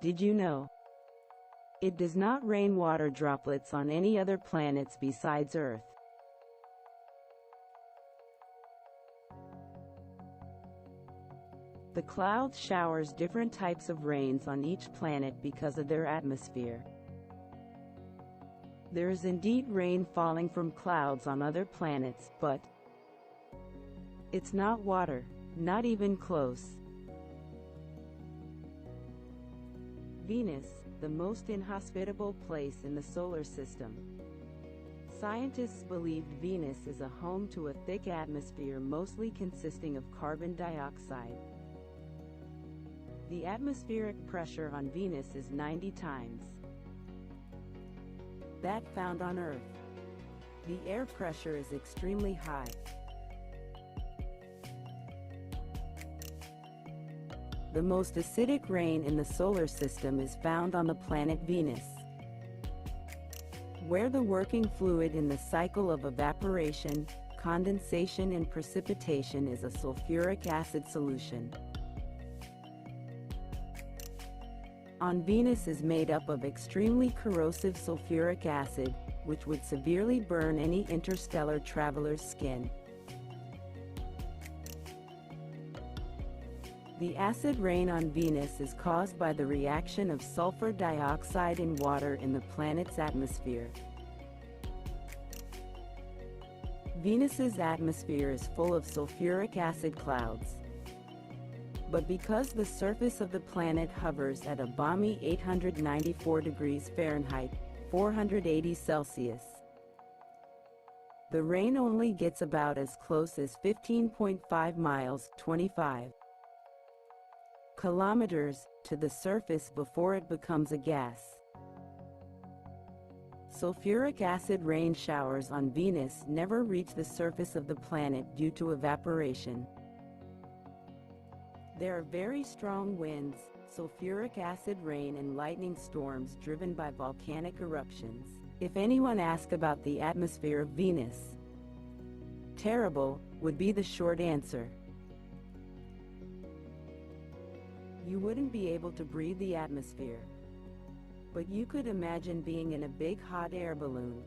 Did you know? It does not rain water droplets on any other planets besides Earth. The clouds showers different types of rains on each planet because of their atmosphere. There is indeed rain falling from clouds on other planets, but it's not water, not even close. Venus, the most inhospitable place in the solar system. Scientists believed Venus is a home to a thick atmosphere mostly consisting of carbon dioxide. The atmospheric pressure on Venus is 90 times that found on Earth. The air pressure is extremely high. The most acidic rain in the solar system is found on the planet Venus, where the working fluid in the cycle of evaporation, condensation and precipitation is a sulfuric acid solution. On Venus is made up of extremely corrosive sulfuric acid, which would severely burn any interstellar traveler's skin. The acid rain on Venus is caused by the reaction of sulfur dioxide and water in the planet's atmosphere. Venus's atmosphere is full of sulfuric acid clouds. But because the surface of the planet hovers at a balmy 894 degrees Fahrenheit, 480 Celsius, the rain only gets about as close as 15.5 miles, 25 kilometers, to the surface before it becomes a gas. Sulfuric acid rain showers on Venus never reach the surface of the planet due to evaporation. There are very strong winds, sulfuric acid rain and lightning storms driven by volcanic eruptions. If anyone asks about the atmosphere of Venus, terrible would be the short answer. You wouldn't be able to breathe the atmosphere. But you could imagine being in a big hot air balloon.